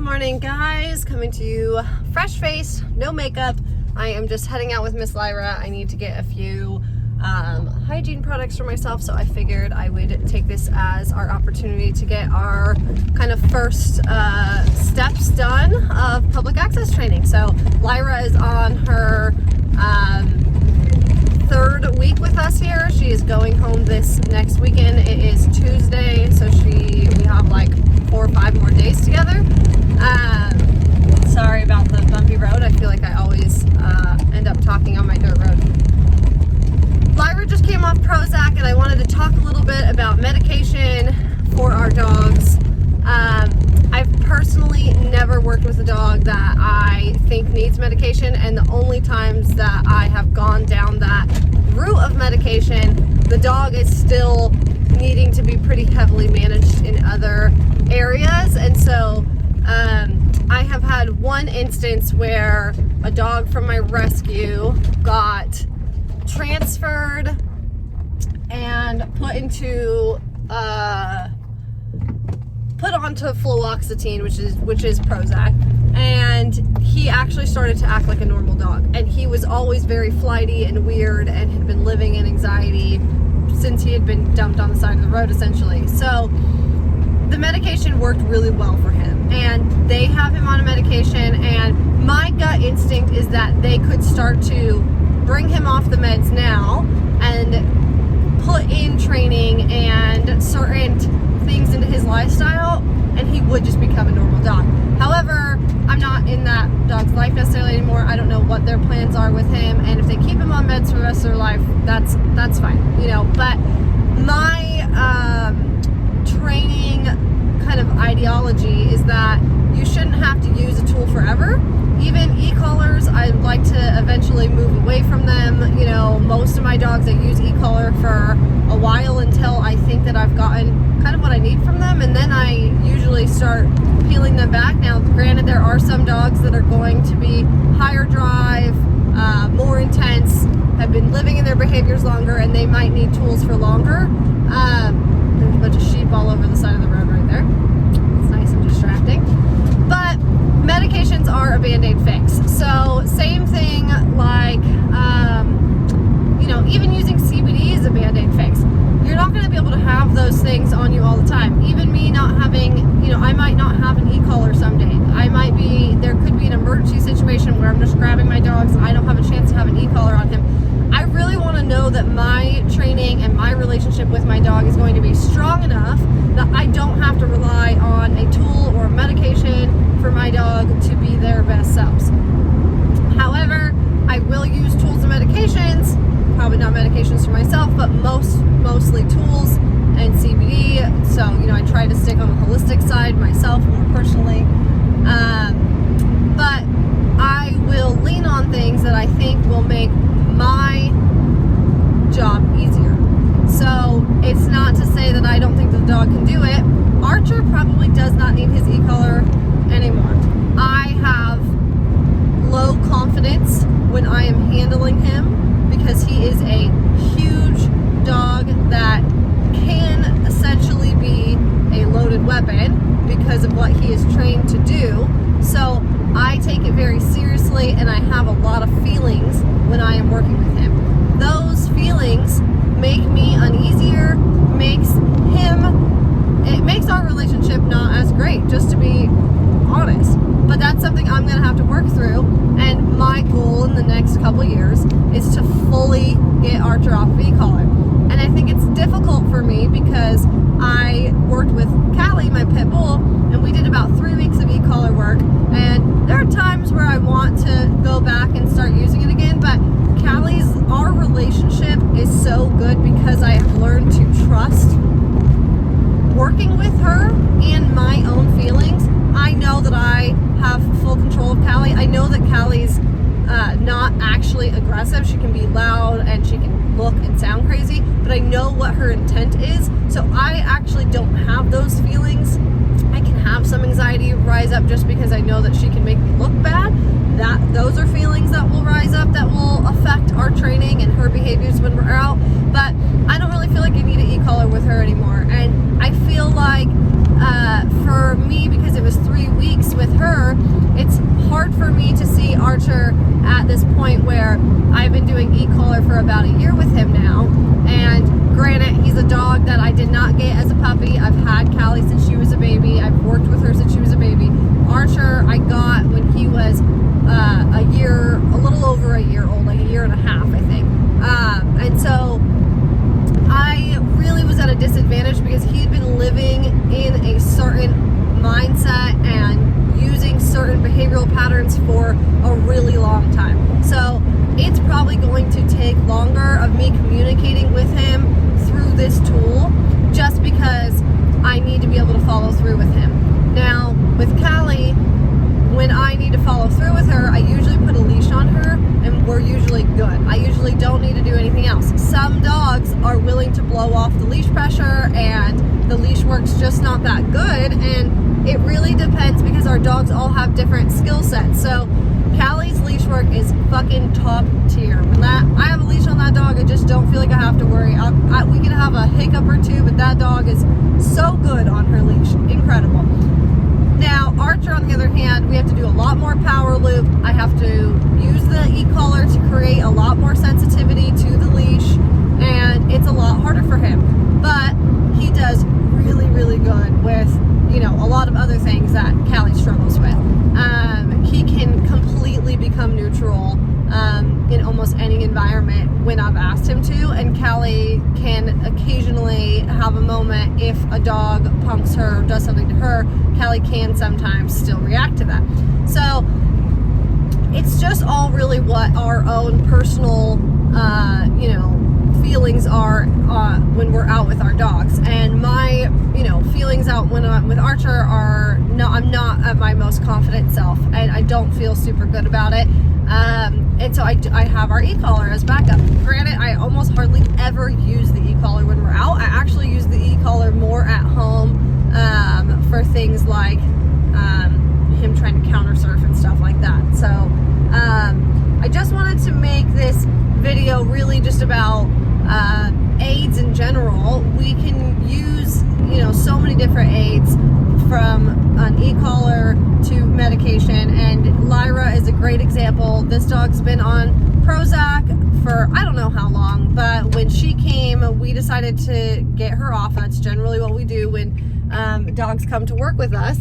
morning, guys. Coming to you fresh faced, no makeup. I am just heading out with Miss Lyra. I need to get a few hygiene products for myself, so I figured I would take this as our opportunity to get our kind of first steps done of public access training. So Lyra is on her third week with us here. She is going home this next weekend. It is Tuesday, so we have like 4 or 5 more days together. Sorry about the bumpy road. I feel like I always end up talking on my dirt road. Lyra just came off Prozac, and I wanted to talk a little bit about medication for our dogs. I've personally never worked with a dog that I think needs medication, and the only times that I have gone down that route of medication, the dog is still needing to be pretty heavily managed in other areas. And so I have had one instance where a dog from my rescue got transferred and put onto fluoxetine, which is Prozac, and he actually started to act like a normal dog. And he was always very flighty and weird and had been living in anxiety since he had been dumped on the side of the road, essentially. So the medication worked really well for him, and they have him on a medication, and my gut instinct is that they could start to bring him off the meds now and put in training and certain things into his lifestyle, and he would just become a normal dog. However, I'm not in that dog's life necessarily anymore. I don't know what their plans are with him, and if they keep him on meds for the rest of their life, that's fine, you know. But my training kind of ideology is that you shouldn't have to use a tool forever. Even e-collars, I'd like to eventually move away from them. You know, most of my dogs, I use e-collar for a while until I think that I've gotten kind of what I need from them, and then I usually start peeling them back. Now, granted, there are some dogs that are going to be higher drive, more intense, have been living in their behaviors longer, and they might need tools for longer. There's a bunch of sheep all over the side of the road right there. It's nice and distracting. But medications are a Band-Aid fix. So same thing like, you know, even using CBD is a Band-Aid fix. You're not going to be able to have those things on you all the time. Even me not having, you know, I might not have an e-collar someday. There could be an emergency situation where I'm just grabbing my dogs and I don't have a chance to have an e-collar on him. I really want to know that my training and my relationship with my dog is going to be strong enough that I don't have to rely on a tool or medication for my dog to be their best selves. However, I will use tools and medications, probably not medications for myself, but mostly tools and CBD. So, you know, I try to stick on the holistic side myself more personally. But I will lean on things that I think will make my job easier. So it's not to say that I don't think the dog can do it. Archer probably does not need his e-collar anymore. I have low confidence when I am handling him because he is a huge dog that can essentially be a loaded weapon because of what he is trained to do. So I take it very seriously, and I have a lot of feelings when I am working with him. Those feelings make me uneasier, it makes our relationship not as great, just to be honest. But that's something I'm going to have to work through, and my goal in the next couple years is to fully get Archer off of e-collar. And I think it's difficult for me because I worked with Callie, my pit bull, and we did about 3 weeks of e-collar work, and there are times where I want to go back and start using it again, but our relationship is so good because I have learned to trust working with her and my own feelings. I know that I have full control of Callie. I know that Callie's not actually aggressive. She can be loud and she can look and sound crazy, but I know what her intent is. So I actually don't have those feelings. I can have some anxiety rise up just because I know that she can make me look bad. Those are feelings that will rise up that will affect our training and her behaviors when we're out. But I don't really feel like I need an e-collar with her anymore. And I feel like for me, because it was 3 weeks with her, Archer at this point where I've been doing e-collar for about a year with him now. And granted, he's a dog that I did not get as a puppy. I've had Callie since she was a baby. I've worked with her since she was a baby. Archer I got when he was a little over a year old, like a year and a half, I think. And so I really was at a disadvantage because he had been living in a certain mindset and using certain behavioral patterns for a really long time. So it's probably going to take longer of me communicating with him through this tool just because I need to be able to follow through with him. Now, with Callie, when I need to follow through with her, I usually put a leash on her and we're usually good. I usually don't need to do anything else. Some dogs are willing to blow off the leash pressure and the leash work's just not that good, and it really depends because our dogs all have different skill sets. So Callie's leash work is fucking top tier. When I have a leash on that dog, I just don't feel like I have to worry. We can have a hiccup or two, but that dog is so good on her leash. Incredible. Now, Archer, on the other hand, we have to do a lot more power loop. I have to use the e-collar to create a lot more sensitivity to the leash, and it's a lot harder for him. But he does really, really good with, a lot of other things that Callie struggles with. He can completely become neutral in almost any environment when I've asked him to, and Callie can occasionally have a moment if a dog punks her or does something to her. Callie can sometimes still react to that. So it's just all really what our own personal feelings are when we're out with our dogs. And my feelings out when I'm with Archer are I'm not at my most confident self, and I don't feel super good about it. And so I have our e-collar as backup. Granted, I almost hardly ever use the e-collar when we're out. I actually use the e-collar more at home for things like him trying to counter surf and stuff like that. So I just wanted to make this video really just about aids in general. We can use so many different aids, from an e-collar to medication, and Lyra is a great example. This dog's been on Prozac for I don't know how long, but when she came, we decided to get her off. That's generally what we do when dogs come to work with us,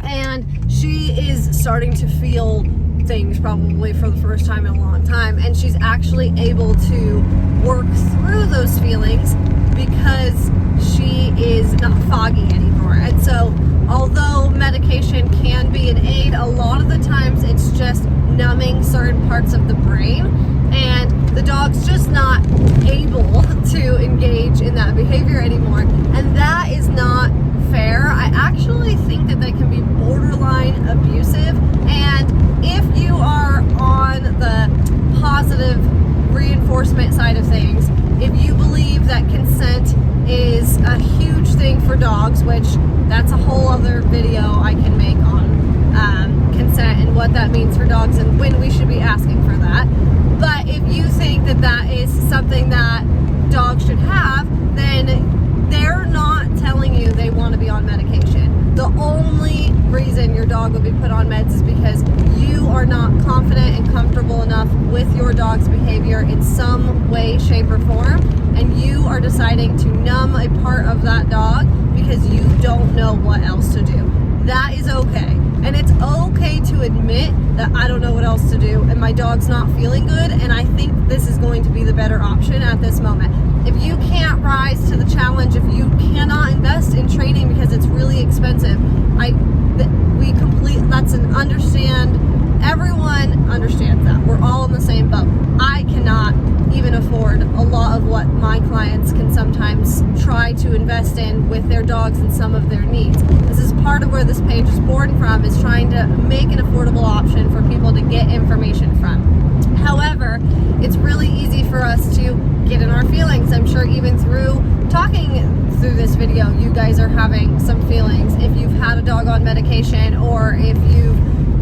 and she is starting to feel things probably for the first time in a long time, and she's actually able to work through those feelings because she is not foggy anymore. And so although medication can be an aid, a lot of the times it's just numbing certain parts of the brain, and the dog's just not able to engage in that behavior anymore, and that is not fair. I actually think that they can be borderline abusive, and if you are on the positive reinforcement side of things, if you believe that consent is a huge thing for dogs, which that's a whole other video I can make on consent and what that means for dogs and when we should be asking for that. But if you think that that is something that dogs should have, then they're not telling you they want to be on medication. The only reason your dog will be put on meds is because you are not confident and comfortable enough with your dog's behavior in some way, shape, or form, and you are deciding to numb a part of that dog because you don't know what else to do. That is okay. And it's okay to admit that I don't know what else to do and my dog's not feeling good, and I think this is going to be the better option at this moment. If you can't rise to the challenge, if you cannot invest in training because it's really expensive, everyone understands that. We're all in the same boat. I cannot even afford a lot of what my clients can sometimes try to invest in with their dogs and some of their needs. This is part of where this page is born from, is trying to make an affordable option for people to get information from. However, it's really easy for us to get in our feelings. I'm sure even through talking through this video, you guys are having some feelings. If you've had a dog on medication, or if you've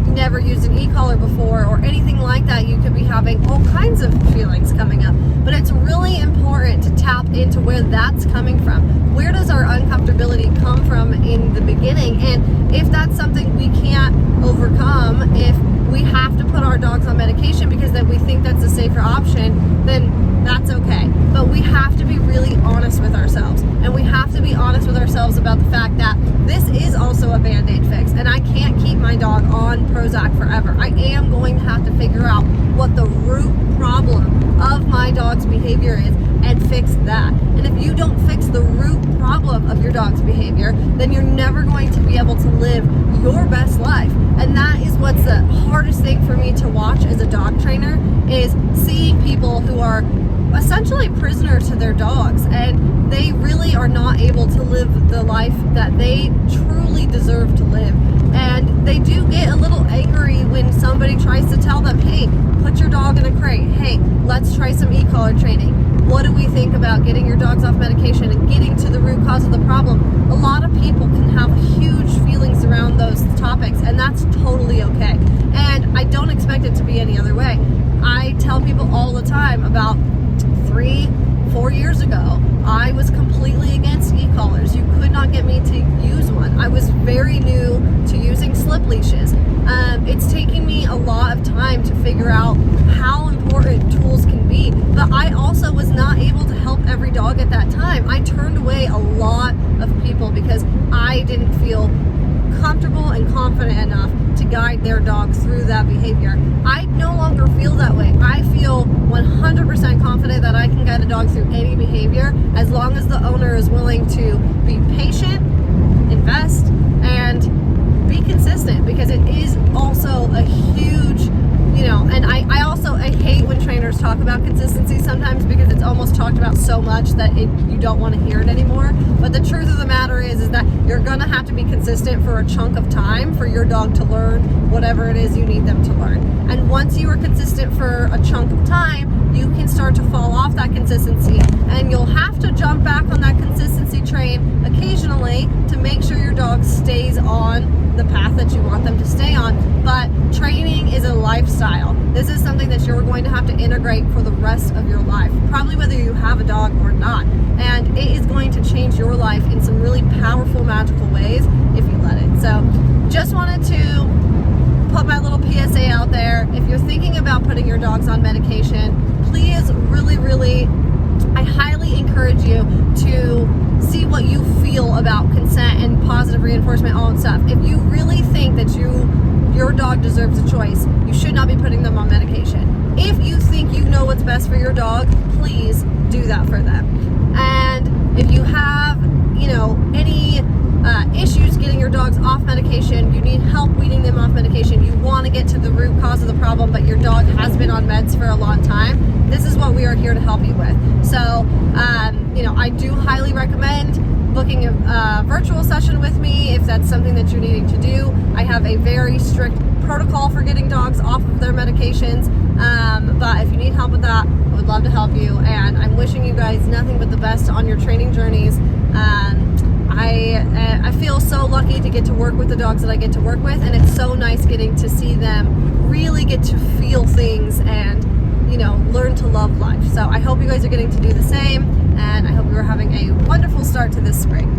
never used an e-collar before or anything like that, you could be having all kinds of feelings coming up. But it's really important to tap into where that's coming from. Where does our uncomfortability come from in the beginning? And if that's something we can't overcome, if we have to put our dogs on medication because that we think that's a safer option, then that's okay. But we have to be really honest with ourselves, and we have to be honest with ourselves about the fact that this is also a Band-Aid fix, and I can't keep my dog on Prozac forever. I am going to have to figure out what the root problem of my dog's behavior is and fix that. And if you don't fix the root problem of your dog's behavior, then you're never going to be able to live your best life. And that is what's the hardest thing for me to watch as a dog trainer, is seeing people who are essentially prisoner to their dogs, and they really are not able to live the life that they truly deserve to live. And they do get a little angry when somebody tries to tell them, hey, put your dog in a crate. Hey, let's try some e-collar training. What do we think about getting your dogs off medication and getting to the root cause of the problem? A lot of people can have huge feelings around those topics, and that's totally okay. And I don't expect it to be any other way. I tell people all the time about 3-4 years ago, I was completely against e-collars. You could not get me to use one. I was very new to using slip leashes. It's taking me a lot of time to figure out how important tools can be, but I also was not able to help every dog at that time. I turned away a lot of people because I didn't feel comfortable and confident enough to guide their dogs through that behavior. I no longer feel that way. I feel 100% confident that I can guide a dog through any behavior as long as the owner is willing to be patient, invest, and be consistent, because it is also a huge, and I hate when trainers talk about consistency sometimes, because it's almost talked about so much that you don't want to hear it anymore. But the truth of the matter is that you're going to have to be consistent for a chunk of time for your dog to learn whatever it is you need them to learn. And once you are consistent for a chunk of time, you can start to fall off that consistency, and you'll have to jump back on that consistency train occasionally to make sure your dog stays on the path that you want them to stay on. But training is a lifestyle. This is something that you're going to have to integrate for the rest of your life, probably whether you have a dog or not. And it is going to change your life in some really powerful, magical ways if you let it. So just wanted to put my little PSA out there. If you're thinking about putting your dogs on medication, please really, I highly encourage you to see what you feel about consent and positive reinforcement, all that stuff. If you really think that your dog deserves a choice, you should not be putting them on medication. If you think you know what's best for your dog, please do that for them. And if you have, any issues getting your dogs off medication, you need help weaning them off medication, you want to get to the root cause of the problem, but your dog has been on meds for a long time, this is what we are here to help you with. So, I do highly recommend booking a virtual session with me if that's something that you're needing to do. I have a very strict protocol for getting dogs off of their medications, but if you need help with that, I would love to help you, and I'm wishing you guys nothing but the best on your training journeys. I feel so lucky to get to work with the dogs that I get to work with, and it's so nice getting to see them really get to feel things and learn to love life. So I hope you guys are getting to do the same, and I hope you are having a wonderful start to this spring.